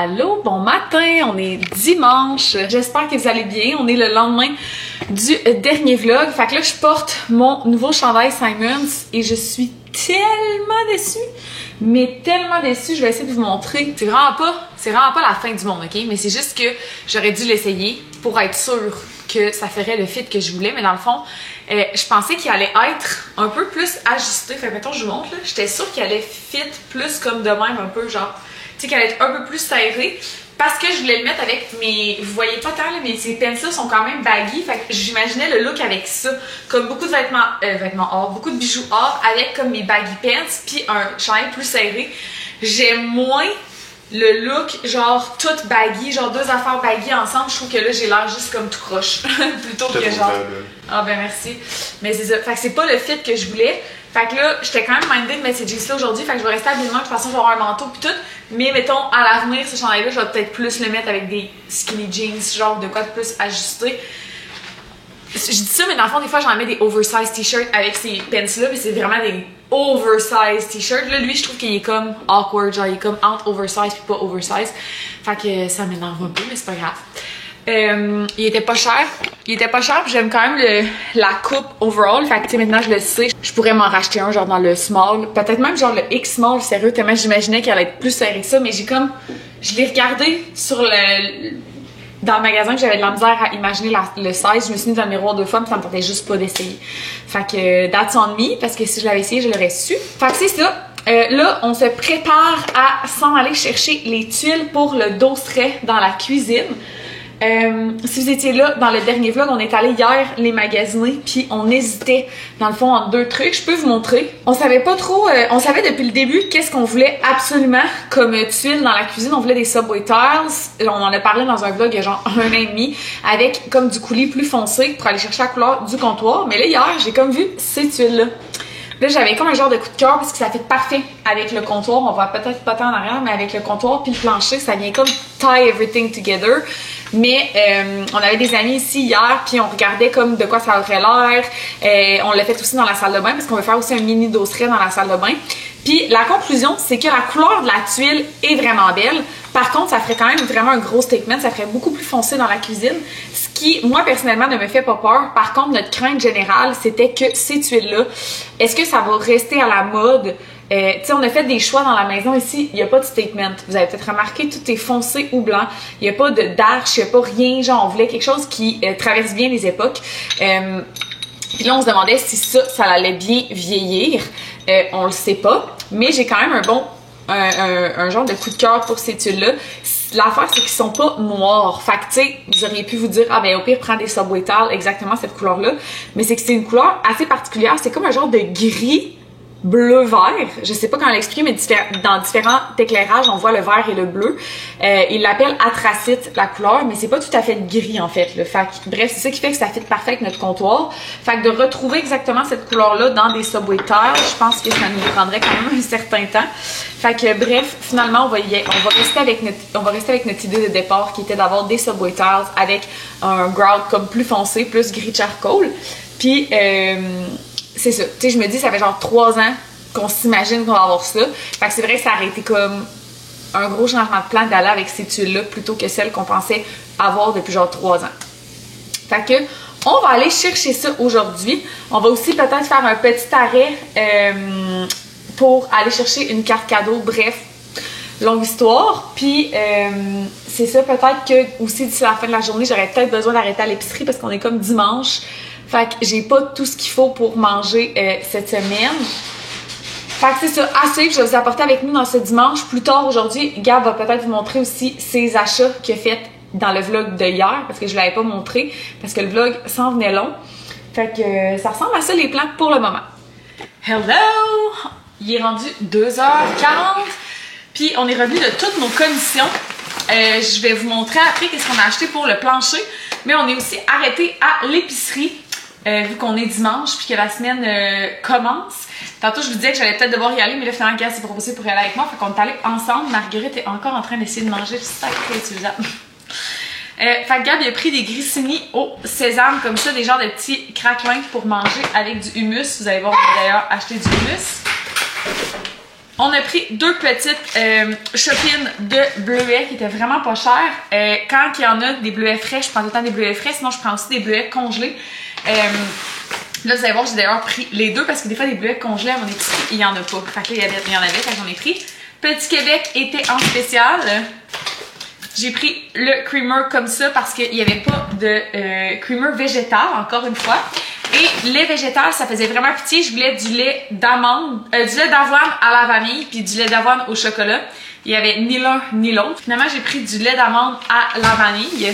Allô, bon matin, on est dimanche, j'espère que vous allez bien, on est le lendemain du dernier vlog, fait que là je porte mon nouveau chandail Simons et je suis tellement déçue, mais tellement déçue, je vais essayer de vous montrer. C'est vraiment pas la fin du monde, ok, mais c'est juste que j'aurais dû l'essayer pour être sûre que ça ferait le fit que je voulais, mais dans le fond, je pensais qu'il allait être un peu plus ajusté, fait que mettons je vous montre là, j'étais sûre qu'il allait fit plus comme de même un peu genre, tu sais qu'il allait être un peu plus serré, parce que je voulais le mettre avec mes, vous voyez pas tant là, mais ces pants-là sont quand même baggy, fait que j'imaginais le look avec ça, comme beaucoup de vêtements or, beaucoup de bijoux or, avec comme mes baggy pants, puis un chandail plus serré. J'aime moins le look genre tout baggy, genre deux affaires baggy ensemble. Je trouve que là j'ai l'air juste comme tout croche plutôt que genre ah ben merci, mais c'est ça, fait que c'est pas le fit que je voulais. Fait que là j'étais quand même mindée de mettre ces jeans là aujourd'hui, fait que je vais rester habillée de toute façon, je vais avoir un manteau pis tout, mais mettons à l'avenir ce chandail là je vais peut-être plus le mettre avec des skinny jeans, genre de quoi de plus ajusté. Je dis ça, mais dans le fond, des fois, j'en mets des oversized t-shirts avec ces pants-là, mais c'est vraiment des oversized t-shirts. Là, lui, je trouve qu'il est comme awkward, genre il est comme entre oversized puis pas oversized. Fait que ça m'énerve un peu, mais c'est pas grave. Il était pas cher. Il était pas cher, puis j'aime quand même la coupe overall. Fait que tu sais, maintenant, je le sais, je pourrais m'en racheter un, genre dans le small. Peut-être même genre le X small, sérieux, tellement j'imaginais qu'il allait être plus serré que ça, mais j'ai comme... Je l'ai regardé sur dans le magasin, que j'avais de la misère à imaginer le size. Je me suis mis dans le miroir 2 fois, mais ça me tentait juste pas d'essayer. Fait que that's on me, parce que si je l'avais essayé, je l'aurais su. Fait que c'est ça. Là, on se prépare à s'en aller chercher les tuiles pour le dosseret dans la cuisine. Si vous étiez là dans le dernier vlog, on est allé hier les magasiner, puis on hésitait dans le fond entre deux trucs. Je peux vous montrer. On savait pas trop, on savait depuis le début qu'est-ce qu'on voulait absolument comme tuiles dans la cuisine. On voulait des Subway tiles. On en a parlé dans un vlog il y a genre 1 an et demi, avec comme du coulis plus foncé pour aller chercher la couleur du comptoir. Mais là hier, j'ai comme vu ces tuiles-là. Là, j'avais comme un genre de coup de cœur parce que ça fait parfait avec le comptoir. On voit peut-être pas tant en arrière, mais avec le comptoir puis le plancher, ça vient comme tie everything together. Mais on avait des amis ici hier, puis on regardait comme de quoi ça aurait l'air. On l'a fait aussi dans la salle de bain parce qu'on veut faire aussi un mini dosseret dans la salle de bain. Puis la conclusion, c'est que la couleur de la tuile est vraiment belle. Par contre, ça ferait quand même vraiment un gros statement. Ça ferait beaucoup plus foncé dans la cuisine. Ce qui, moi, personnellement, ne me fait pas peur. Par contre, notre crainte générale, c'était que ces tuiles-là, est-ce que ça va rester à la mode? Tu sais, on a fait des choix dans la maison ici, il n'y a pas de statement. Vous avez peut-être remarqué, tout est foncé ou blanc. Il n'y a pas d'arche, il n'y a pas rien. Genre, on voulait quelque chose qui traverse bien les époques. Puis là, on se demandait si ça allait bien vieillir. On le sait pas, mais j'ai quand même un genre de coup de cœur pour ces tuiles-là. L'affaire, c'est qu'ils sont pas noirs. Fait que, tu sais, vous auriez pu vous dire, ah ben au pire, prends des Subway tiles, exactement cette couleur-là. Mais c'est que c'est une couleur assez particulière. C'est comme un genre de gris bleu-vert, je sais pas comment l'expliquer, mais dans différents éclairages, on voit le vert et le bleu. Il l'appelle athracite, la couleur, mais c'est pas tout à fait gris en fait. Là. Fait que, bref, c'est ça qui fait que ça fit parfait avec notre comptoir. Fait que de retrouver exactement cette couleur-là dans des Subway tiles, je pense que ça nous prendrait quand même un certain temps. Fait que bref, finalement, on va rester avec notre idée de départ qui était d'avoir des Subway tiles avec un grout comme plus foncé, plus gris charcoal. Puis c'est ça, tu sais, je me dis, ça fait genre 3 ans qu'on s'imagine qu'on va avoir ça. Fait que c'est vrai que ça aurait été comme un gros changement de plan d'aller avec ces tuiles-là plutôt que celles qu'on pensait avoir depuis genre 3 ans. Fait que, on va aller chercher ça aujourd'hui. On va aussi peut-être faire un petit arrêt pour aller chercher une carte cadeau. Bref, longue histoire. Puis, c'est ça, peut-être que aussi d'ici la fin de la journée, j'aurais peut-être besoin d'arrêter à l'épicerie parce qu'on est comme dimanche. Fait que j'ai pas tout ce qu'il faut pour manger cette semaine. Fait que c'est ça, assez que je vais vous apporter avec nous dans ce dimanche. Plus tard aujourd'hui, Gab va peut-être vous montrer aussi ses achats qu'il a fait dans le vlog de hier, parce que je ne l'avais pas montré, parce que le vlog s'en venait long. Fait que ça ressemble à ça les plans pour le moment. Hello! Il est rendu 2h40, puis on est revenu de toutes nos commissions. Je vais vous montrer après qu'est-ce qu'on a acheté pour le plancher, mais on est aussi arrêté à l'épicerie. Vu qu'on est dimanche puis que la semaine commence. Tantôt, je vous disais que j'allais peut-être devoir y aller, mais là, finalement, Gab s'est proposé pour y aller avec moi. Fait qu'on est allés ensemble. Marguerite est encore en train d'essayer de manger du sac réutilisable. Fait que Gab, il a pris des grissini au sésame, comme ça, des genres de petits craquelins pour manger avec du hummus. Vous allez voir, on va d'ailleurs acheter du hummus. On a pris 2 petites chopines de bleuets qui étaient vraiment pas chères. Quand il y en a des bleuets frais, je prends tout le temps des bleuets frais, sinon je prends aussi des bleuets congelés. Là, vous allez voir, j'ai d'ailleurs pris les 2 parce que des fois, des bleuets congelés à mon épicerie, il n'y en a pas. Fait que là, il y en avait, fait que j'en ai pris. Petit Québec était en spécial. J'ai pris le creamer comme ça parce qu'il n'y avait pas de creamer végétal, encore une fois. Et lait végétal, ça faisait vraiment pitié. Je voulais du lait d'amande, du lait d'avoine à la vanille, puis du lait d'avoine au chocolat. Il y avait ni l'un ni l'autre. Finalement, j'ai pris du lait d'amande à la vanille.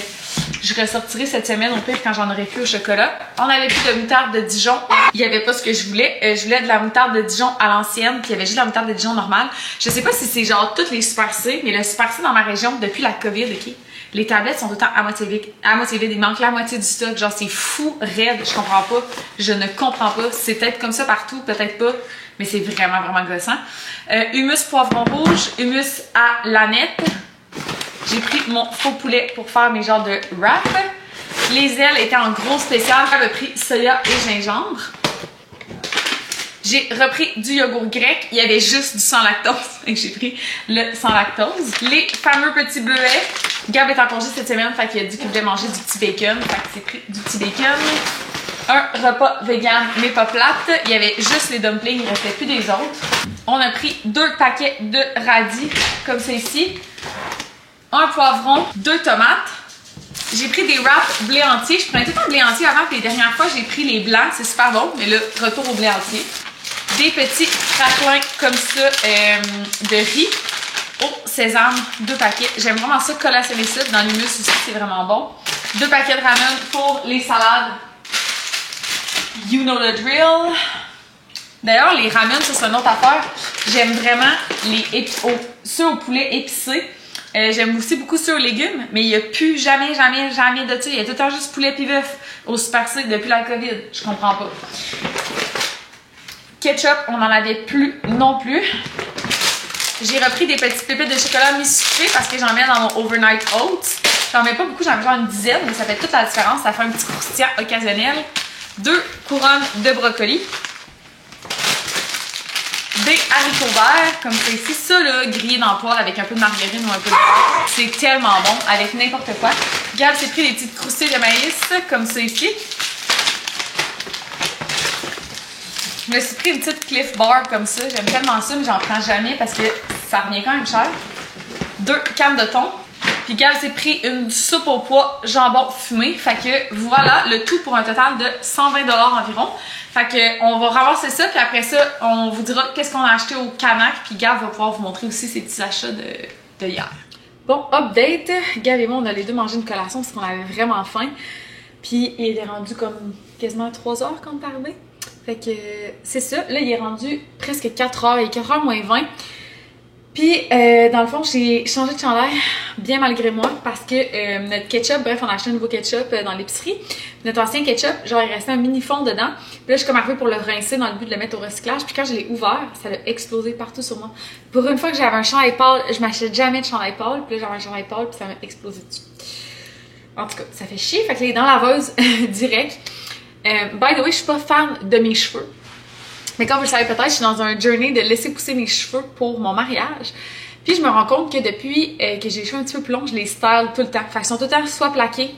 Je ressortirai cette semaine au pire quand j'en aurai plus au chocolat. On avait plus de moutarde de Dijon. Il n'y avait pas ce que je voulais. Je voulais de la moutarde de Dijon à l'ancienne, puis il y avait juste de la moutarde de Dijon normale. Je sais pas si c'est genre toutes les Super C, mais le Super C dans ma région, depuis la COVID, ok? Les tablettes sont tout le temps à moitié vides. Il manque la moitié du stock. Genre, c'est fou, raide. Je comprends pas. Je ne comprends pas. C'est peut-être comme ça partout, peut-être pas. Mais c'est vraiment, vraiment gossant. Hummus poivron rouge, hummus à l'aneth. J'ai pris mon faux poulet pour faire mes genres de wrap. Les ailes étaient en gros spécial. J'avais pris soya et gingembre. J'ai repris du yogourt grec. Il y avait juste du sans lactose. Et j'ai pris le sans lactose. Les fameux petits bleuets. Gab est en congé cette semaine, fait qu'il a dit qu'il voulait manger du petit bacon. Fait que c'est pris du petit bacon. Un repas vegan, mais pas plate. Il y avait juste les dumplings, il ne restait plus des autres. On a pris 2 paquets de radis, comme ça ici. Un poivron, 2 tomates. J'ai pris des wraps blé entier. Je prenais tout le temps blé entier avant, puis les dernières fois, j'ai pris les blancs. C'est super bon, mais là, retour au blé entier. Des petits craquelins comme ça de riz au sésame, 2 paquets. J'aime vraiment ça, collationner ça. Dans l'humus aussi, c'est vraiment bon. 2 paquets de ramen pour les salades. You know the drill. D'ailleurs, les ramen, ça c'est une autre affaire. J'aime vraiment ceux au poulet épicé. J'aime aussi beaucoup ceux aux légumes, mais il n'y a plus jamais de ça. Il y a tout le temps juste poulet pis bœuf au Super C depuis la COVID. Je comprends pas. Ketchup, on n'en avait plus non plus. J'ai repris des petites pépites de chocolat mi-sucré parce que j'en mets dans mon overnight oats. J'en mets pas beaucoup, j'en mets genre une dizaine, mais ça fait toute la différence. Ça fait un petit croustillant occasionnel. 2 couronnes de brocoli. Des haricots verts, comme ça ici. Ça, là, grillé dans le poêle avec un peu de margarine ou un peu de beurre. C'est tellement bon, avec n'importe quoi. Gab s'est pris des petites croustilles de maïs, comme ça ici. Je me suis pris une petite Cliff Bar comme ça. J'aime tellement ça, mais j'en prends jamais parce que ça revient quand même cher. 2 cannes de thon. Puis Gab s'est pris une soupe au pois jambon fumé. Fait que voilà, le tout pour un total de 120 $ environ. Fait que on va ramasser ça, puis après ça, on vous dira qu'est-ce qu'on a acheté au Canac. Puis Gab va pouvoir vous montrer aussi ses petits achats de hier. Bon, update. Gab et moi, on a les deux mangé une collation parce qu'on avait vraiment faim. Puis il est rendu comme quasiment 3 heures quand on est arrivé. Fait que c'est ça. Là, il est rendu presque 4 heures. Il est 4 heures moins 20. Puis, dans le fond, j'ai changé de chandail, bien malgré moi, parce que notre ketchup, bref, on a acheté un nouveau ketchup dans l'épicerie. Notre ancien ketchup, genre, il restait un mini fond dedans. Puis là, je suis comme arrivée pour le rincer dans le but de le mettre au recyclage. Puis quand je l'ai ouvert, ça a explosé partout sur moi. Pour une fois que j'avais un chandail pâle, je m'achète jamais de chandail pâle. Puis là, j'avais un chandail pâle, puis ça m'a explosé dessus. En tout cas, ça fait chier. Fait que là, il est dans la laveuse direct. By the way, je suis pas fan de mes cheveux. Mais comme vous le savez peut-être, je suis dans un journey de laisser pousser mes cheveux pour mon mariage. Puis je me rends compte que depuis que j'ai les cheveux un petit peu plus longs, je les style tout le temps. Fait qu'ils sont tout le temps soit plaqués,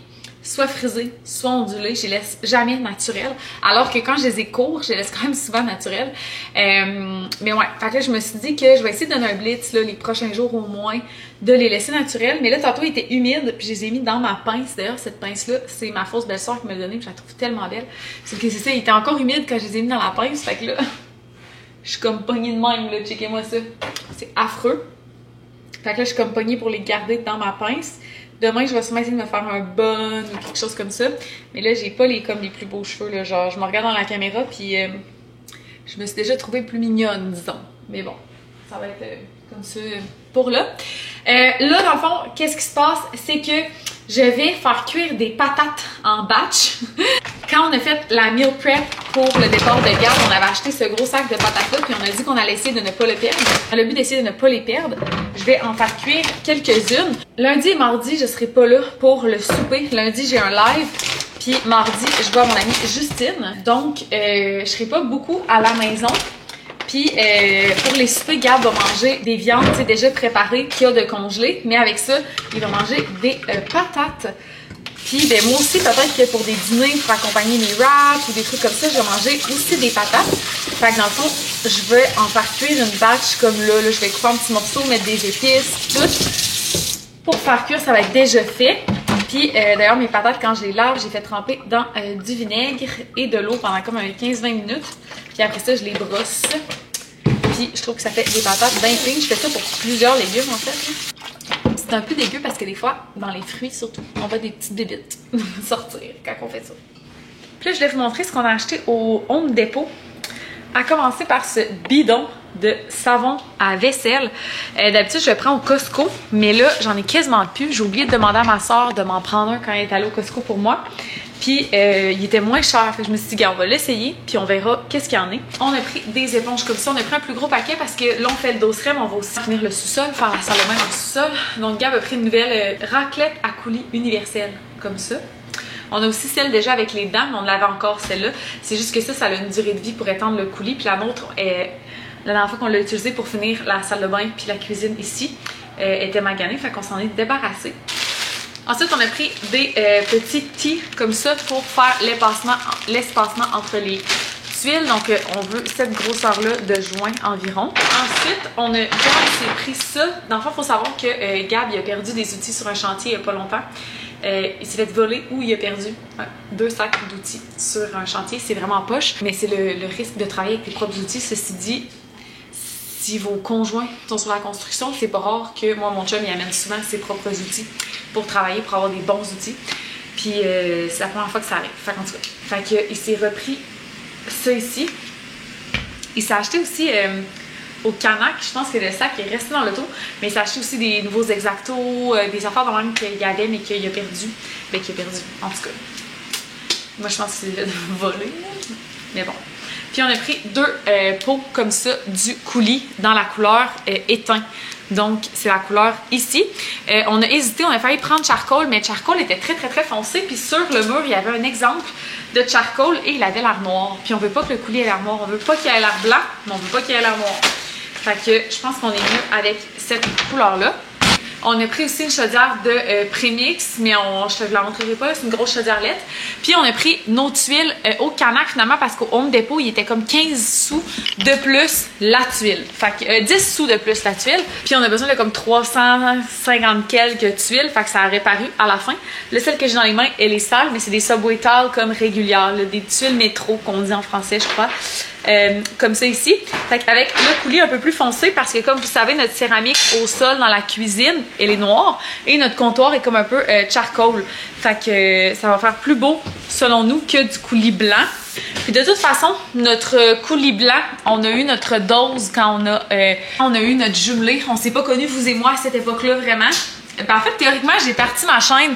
soit frisés, soit ondulés. Je les laisse jamais naturels. Alors que quand je les ai courts, je les laisse quand même souvent naturels. Mais ouais, fait que là, je me suis dit que je vais essayer de donner un blitz là, les prochains jours au moins, de les laisser naturels. Mais là, tantôt, il était humide, puis je les ai mis dans ma pince. D'ailleurs, cette pince-là, c'est ma fausse belle-sœur qui me l'a donnée, puis je la trouve tellement belle. Sauf que c'est ça, il était encore humide quand je les ai mis dans la pince. Fait que là, je suis comme pognée de même, là. Checkez-moi ça. C'est affreux. Fait que là, je suis comme pognée pour les garder dans ma pince. Demain, je vais sûrement essayer de me faire un bun ou quelque chose comme ça. Mais là, j'ai pas les plus beaux cheveux, là. Genre, je me regarde dans la caméra, puis je me suis déjà trouvée plus mignonne, disons. Mais bon, ça va être comme ça pour là. Là, dans le fond, qu'est-ce qui se passe? C'est que je vais faire cuire des patates en batch. Quand on a fait la meal prep pour le départ de garde, on avait acheté ce gros sac de patates-là, puis on a dit qu'on allait essayer de ne pas le perdre. Dans le but d'essayer de ne pas les perdre, je vais en faire cuire quelques-unes. Lundi et mardi, je serai pas là pour le souper. Lundi, j'ai un live. Puis mardi, je vois mon amie Justine. Donc, je serai pas beaucoup à la maison. Puis pour les soupers, Gab va manger des viandes déjà préparées qu'il y a de congelées. Mais avec ça, il va manger des patates. Puis ben, moi aussi, peut-être que pour des dîners, pour accompagner mes wraps ou des trucs comme ça, je vais manger aussi des patates. Fait que dans le fond, je vais en faire cuire une batch comme là. Je vais couper en petits morceaux, mettre des épices, tout. Pour faire cuire, ça va être déjà fait. Puis d'ailleurs, mes patates, quand je les lave, j'ai fait tremper dans du vinaigre et de l'eau pendant comme 15-20 minutes. Puis après ça, je les brosse. Puis je trouve que ça fait des patates bien fines. Je fais ça pour plusieurs légumes en fait. C'est un peu dégueu parce que des fois, dans les fruits surtout, on voit des petites bébites sortir quand on fait ça. Puis là, je vais vous montrer ce qu'on a acheté au Home Depot. À commencer par ce bidon de savon à vaisselle. D'habitude, je le prends au Costco, mais là, j'en ai quasiment plus. J'ai oublié de demander à ma soeur de m'en prendre un quand elle est allée au Costco pour moi. Puis, il était moins cher. Fait que je me suis dit, on va l'essayer, puis on verra qu'est-ce qu'il y en a. On a pris des éponges comme ça. On a pris un plus gros paquet parce que là, on fait le dosserem. On va aussi finir le sous-sol, faire la salle de bain dans le sous-sol. Donc, Gab a pris une nouvelle raclette à coulis universelle, comme ça. On a aussi celle déjà avec les dents, mais on l'avait encore celle-là. C'est juste que ça a une durée de vie pour étendre le coulis. Puis la nôtre, la dernière fois qu'on l'a utilisée pour finir la salle de bain puis la cuisine ici, était maganée. Fait qu'on s'en est débarrassé. Ensuite, on a pris des petits tis comme ça pour faire l'espacement entre les tuiles. Donc, on veut cette grosseur-là de joint environ. Ensuite, Gab s'est pris ça. Dans le fond, il faut savoir que Gab, il a perdu des outils sur un chantier il n'y a pas longtemps. Il s'est fait voler ou il a perdu 2 sacs d'outils sur un chantier. C'est vraiment poche, mais c'est le risque de travailler avec tes propres outils. Ceci dit, si vos conjoints sont sur la construction, c'est pas rare que moi, mon chum, il amène souvent ses propres outils pour travailler, pour avoir des bons outils. Puis c'est la première fois que ça arrive. Fait qu'en tout cas, il s'est repris ça ici. Il s'est acheté aussi au Canac, je pense que le sac est resté dans l'auto, mais il s'est acheté aussi des nouveaux Exacto, des affaires de même qu'il y avait, mais qu'il a perdu. Ben, qu'il a perdu, en tout cas. Moi, je pense que c'est volé, mais bon. Puis on a pris 2 pots comme ça du coulis dans la couleur éteint. Donc, c'est la couleur ici. On a hésité, on a failli prendre charcoal, mais charcoal était très, très, très foncé. Puis sur le mur, il y avait un exemple de charcoal et il avait l'air noir. Puis on veut pas que le coulis ait l'air noir. On veut pas qu'il ait l'air blanc, mais on veut pas qu'il ait l'air noir. Fait que je pense qu'on est mieux avec cette couleur-là. On a pris aussi une chaudière de Premix, mais je te la montrerai pas, c'est une grosse chaudière-lette. Puis on a pris nos tuiles au Canac finalement parce qu'au Home Depot, il était comme 15 sous de plus la tuile. Fait que 10 sous de plus la tuile. Puis on a besoin de comme 350 quelques tuiles, fait que ça a réparu à la fin. Là, celle que j'ai dans les mains, elle est sale, mais c'est des Subway Tile comme régulières, là, des tuiles métro qu'on dit en français, je crois. Comme ça ici. Fait qu'avec le coulis un peu plus foncé parce que comme vous savez, notre céramique au sol dans la cuisine, elle est noire et notre comptoir est comme un peu charcoal. Fait que ça va faire plus beau selon nous que du coulis blanc. Puis de toute façon, notre coulis blanc, on a eu notre dose quand on a eu notre jumelé. On s'est pas connus, vous et moi, à cette époque-là vraiment. Ben, en fait, théoriquement, j'ai parti ma chaîne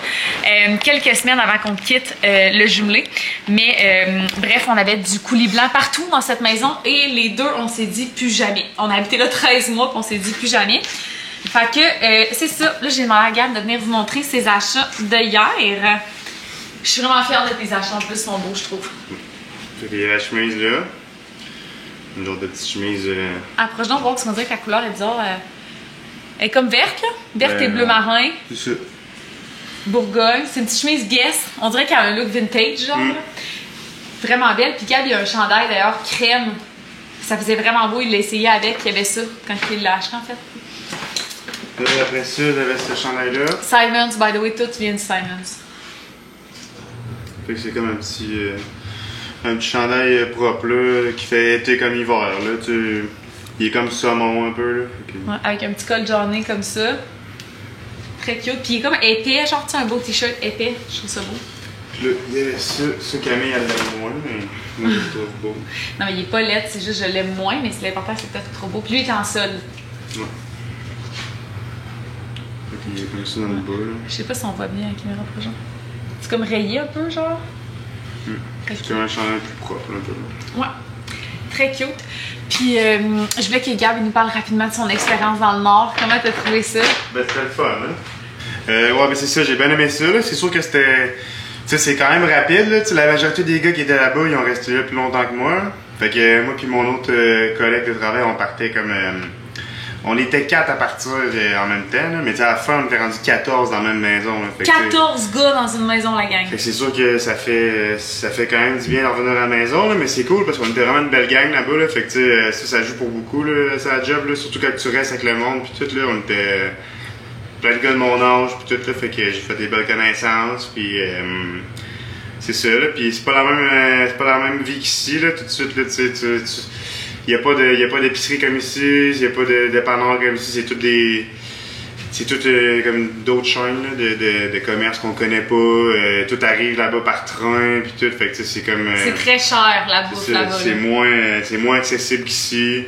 quelques semaines avant qu'on quitte le jumelé. Mais bref, on avait du coulis blanc partout dans cette maison et les deux, on s'est dit plus jamais. On a habité là 13 mois puis on s'est dit plus jamais. Fait que c'est ça. Là, j'ai demandé à Gab de venir vous montrer ses achats de hier. Je suis vraiment fière de tes achats. En plus, ils sont beaux, je trouve. Il y a la chemise là. Une autre petite chemise. Approche donc voir parce qu'on dirait que la couleur est bizarre. Elle est comme verte, là. Verte et bleu marin. C'est ça. Bourgogne. C'est une petite chemise Guess. On dirait qu'elle a un look vintage, genre. Vraiment belle. Puis Gab, il y a un chandail d'ailleurs crème. Ça faisait vraiment beau. Il l'a essayé avec. Il y avait ça quand il l'a acheté, en fait. Là, après ça, j'avais ce chandail-là. Simons, by the way, tout vient de Simons. Fait que c'est comme un petit chandail propre, là, qui fait été comme hiver, là. Il est comme saumon un peu, là. Ouais, avec un petit col jaune comme ça. Très cute. Puis il est comme épais, genre, tu sais, un beau t-shirt épais. Je trouve ça beau. Puis là, il y avait ça Camille, elle l'aime moins, mais moi, je le trouve beau. Non, mais il est pas laid, c'est juste je l'aime moins, mais c'est l'important, c'est peut-être trop beau. Puis lui, il est en sol. Ouais. Fait qu'il est comme ça dans le bas, là. Je sais pas si on voit bien avec la caméra proche. C'est comme rayé un peu, genre. C'est comme un chandail plus propre, un peu. Ouais. Très cute. Puis, je voulais que Gab nous parle rapidement de son expérience dans le Nord. Comment t'as trouvé ça? Ben, c'était le fun, hein? Ouais, ben c'est ça, j'ai bien aimé ça, là. C'est sûr que c'était... Tu sais, c'est quand même rapide, là. T'sais, la majorité des gars qui étaient là-bas, ils ont resté là plus longtemps que moi. Fait que moi puis mon autre collègue de travail, on partait comme... on était 4 à partir en même temps, là, mais à la fin, on était rendu 14 dans la même maison. Là, fait 14 gars dans une maison, la gang. Fait que c'est sûr que ça fait quand même du bien de revenir à la maison, là, mais c'est cool parce qu'on était vraiment une belle gang là-bas. Là, fait que ça joue pour beaucoup, là, ça job, là, surtout quand tu restes avec le monde. Puis tout, là, on était plein de gars de mon âge, puis tout, là, fait que j'ai fait des belles connaissances. Puis c'est ça, là, puis c'est pas la même vie qu'ici, là, tout de suite, là, tu sais, il n'y a pas d'épicerie comme ici, il n'y a pas de dépanneur comme ici, c'est tout comme d'autres chaînes là, de commerce qu'on connaît pas, tout arrive là-bas par train, puis tout, fait que c'est comme... c'est très cher, la bouffe là-bas. C'est moins accessible qu'ici.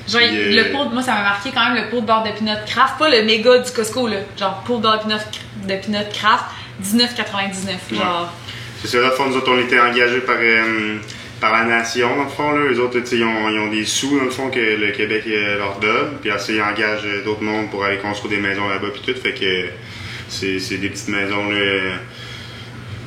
Genre, le pot, moi ça m'a marqué quand même le pot de beurre de peanut Kraft, pas le méga du Costco, là, genre pot de beurre de peanut Kraft, 19,99, genre... C'est ça, là, nous autres, on était engagés par la nation, dans le fond, là. Eux autres, ils ont des sous, dans le fond, que le Québec leur donne. Puis après, ils engagent d'autres mondes pour aller construire des maisons là-bas, puis tout. Fait que c'est des petites maisons, là.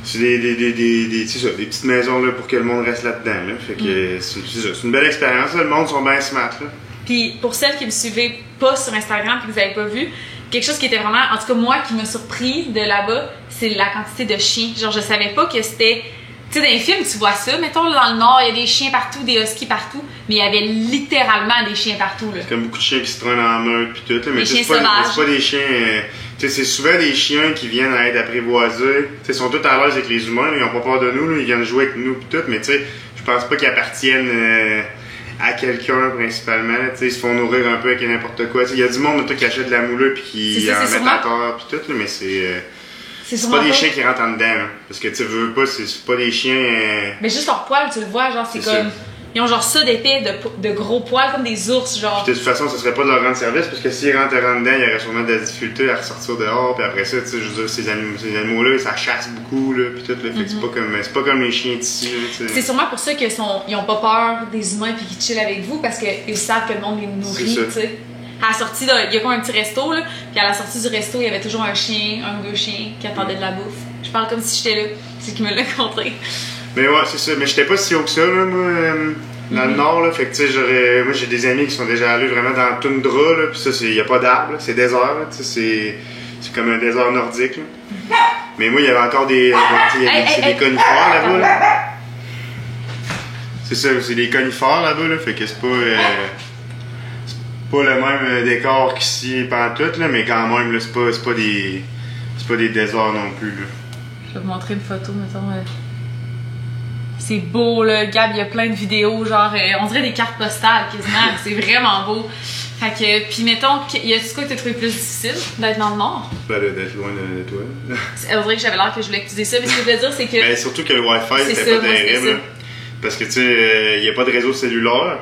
C'est c'est ça, des petites maisons, là, pour que le monde reste là-dedans, là. Fait que c'est ça, c'est une belle expérience, là. Le monde sont bien smart, là. Puis pour celles qui me suivaient pas sur Instagram et que vous avez pas vu, quelque chose qui était vraiment, en tout cas moi, qui m'a surpris de là-bas, c'est la quantité de chiens. Genre, je savais pas que c'était... Tu sais, dans les films, tu vois ça. Mettons, là, dans le Nord, il y a des chiens partout, des huskies partout. Mais il y avait littéralement des chiens partout, là. C'est comme beaucoup de chiens qui se traînent en meute, puis tout, là. Mais c'est pas des chiens... tu sais, c'est souvent des chiens qui viennent à être apprivoisés. Tu sais, ils sont tous à l'aise avec les humains, là. Ils ont pas peur de nous, là. Ils viennent jouer avec nous, puis tout. Mais tu sais, je pense pas qu'ils appartiennent à quelqu'un, principalement. Tu sais, ils se font nourrir un peu avec n'importe quoi. Il y a du monde, qui achète de la moulure, puis qui en met à terre, puis tout, là. Mais c'est pas des chiens qui rentrent en dedans, là. Parce que tu veux pas, c'est pas des chiens. Mais juste leur poil, tu le vois, genre, c'est comme. Ça. Ils ont genre ça d'épais, de gros poils, comme des ours, genre. Puis de toute façon, ce serait pas de leur rendre service, parce que s'ils rentrent dedans, il y aurait sûrement de la difficulté à ressortir dehors, puis après ça, tu sais, je veux dire, ces animaux-là, ça chasse beaucoup, là, puis tout, là. Fait que c'est pas comme les chiens d'ici, là, c'est sûrement pour ça qu'ils ont pas peur des humains, puis qu'ils chillent avec vous, parce qu'ils savent que le monde les nourrit, tu sais. À la sortie, il y a comme un petit resto, là. Puis à la sortie du resto, il y avait toujours un chien, un ou deux chiens qui attendaient de la bouffe. Je parle comme si j'étais là. C'est qui me l'a conté. Mais ouais, c'est ça. Mais j'étais pas si haut que ça, là, moi, dans le nord, là. Fait que, tu sais, moi, j'ai des amis qui sont déjà allés vraiment dans le toundra, là. Puis ça, il y a pas d'arbres, c'est désert, là. Tu sais, c'est comme un désert nordique, là. Mais moi, il y avait encore des conifères là-bas, là. C'est ça, c'est des conifères là-bas, là. Fait que c'est pas. Pas le même décor qu'ici pantoute, là, mais quand même, là, c'est pas des déserts non plus, là. Je vais vous montrer une photo, mettons. C'est beau, là. Gab, il y a plein de vidéos, genre, on dirait des cartes postales, quasiment. C'est vraiment beau. Fait que, pis mettons, y a-tu quoi que t'as trouvé plus difficile d'être dans le Nord? Ben, d'être loin de toi. On dirait que j'avais l'air que je voulais que tu dises ça, mais ce que je voulais dire, c'est que. Ben, surtout que le Wi-Fi, c'était pas terrible, là. Parce que, tu sais, y a pas de réseau cellulaire.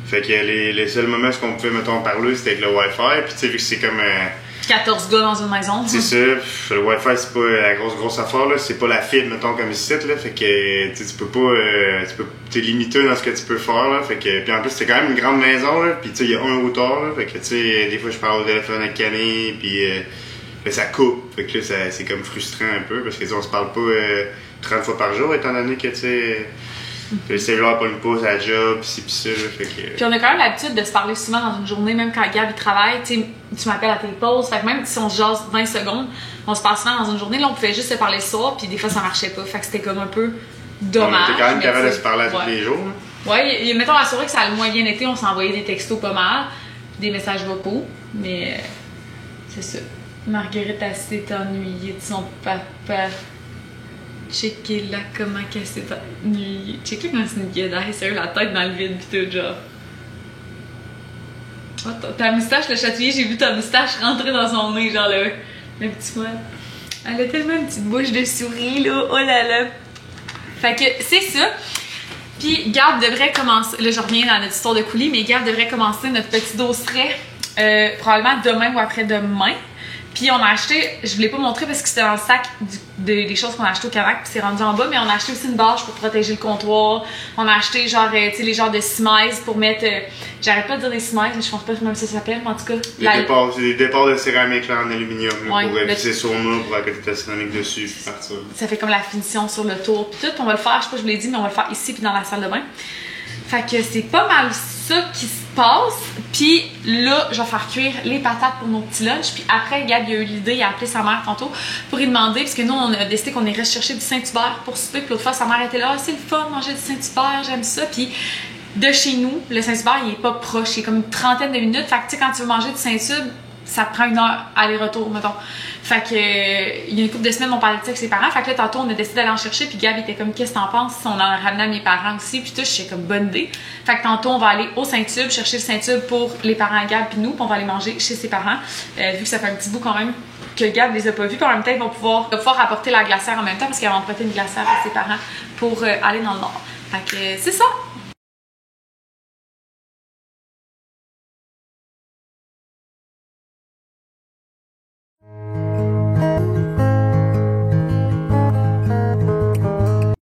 Fait que les seuls moments où on pouvait, mettons, parler, c'était avec le Wi-Fi. Puis tu sais, vu que c'est comme... 14 gars dans une maison. C'est ça. Le Wi-Fi, c'est pas la grosse affaire, là. C'est pas la fibre, mettons, comme ici, là. Fait que tu peux pas... t'es limité dans ce que tu peux faire, là. Fait que... Puis en plus, c'est quand même une grande maison, là. Puis tu sais, il y a un routeur, là. Fait que tu sais, des fois, je parle au téléphone avec Camille, puis... ça coupe. Fait que là, c'est comme frustrant un peu. Parce que, tu sais, on se parle pas 30 fois par jour, étant donné que, tu sais... Le cellulaire pas une pause à la job, pis ça, là, fait que... Puis on a quand même l'habitude de se parler souvent dans une journée, même quand Gab il travaille, tu m'appelles à tes pauses, fait que même si on se jase 20 secondes, on se passe souvent dans une journée, là on pouvait juste se parler le soir, puis des fois ça marchait pas, fait que c'était comme un peu dommage. On était quand même capable de se parler à tous les jours. Hein. Ouais, mettons à soirée que ça a le moins bien été, on s'envoyait des textos pas mal, des messages vocaux, mais c'est ça. Marguerite a s'est ennuyée de son papa. Checker là comment qu'elle s'est ennuyée. Checker comment c'est une guédaille, sérieux, la tête dans le vide pis tout, genre. Oh, ta moustache, le chatouiller, j'ai vu ta moustache rentrer dans son nez, genre le petit moelle. Elle a tellement une petite bouche de souris, là, oh là là. Fait que c'est ça. Puis Gab devrait commencer, là je reviens dans notre histoire de coulis, mais Gab devrait commencer notre petit dosseret probablement demain ou après-demain. Puis on a acheté, je ne vous l'ai pas montré parce que c'était dans le sac des choses qu'on a acheté au Canac, puis c'est rendu en bas, mais on a acheté aussi une bâche pour protéger le comptoir. On a acheté genre, tu sais, les genres de smiles pour mettre, j'arrête pas de dire des smiles, mais je pense pas que même ça s'appelle, mais en tout cas. C'est des départs de céramique là, en aluminium, là, ouais, pour visser sur nous, pour la qualité de céramique dessus, puis partir. Ça fait comme la finition sur le tour, puis tout. On va le faire, je sais pas, je vous l'ai dit, mais on va le faire ici puis dans la salle de bain. Fait que c'est pas mal ça qui se passe. Puis là, je vais faire cuire les patates pour nos petits lunchs. Puis après, Gab, il a eu l'idée, il a appelé sa mère tantôt pour lui demander, parce que nous, on a décidé qu'on irait chercher du Saint-Hubert pour souper. Puis l'autre fois, sa mère était là, ah, c'est le fun, manger du Saint-Hubert, j'aime ça. Puis de chez nous, le Saint-Hubert, il est pas proche, il est comme une trentaine de minutes. Fait que tu sais, quand tu veux manger du Saint-Hubert, ça te prend 1 heure aller-retour, mettons. Fait que, il y a une couple de semaines, on parlait de ça avec ses parents. Fait que là, tantôt, on a décidé d'aller en chercher. Puis Gab était comme, qu'est-ce que t'en penses si on en ramenait à mes parents aussi? Puis tout, j'étais comme, bonne idée. Fait que tantôt, on va aller au Saint-Tube, chercher le Saint-Tube pour les parents à Gab, puis nous, puis on va aller manger chez ses parents. Vu que ça fait un petit bout quand même que Gab les a pas vus. Puis en même temps, ils vont pouvoir apporter la glacière en même temps, parce qu'ils vont emprunter une glacière à ses parents pour aller dans le nord. Fait que, c'est ça!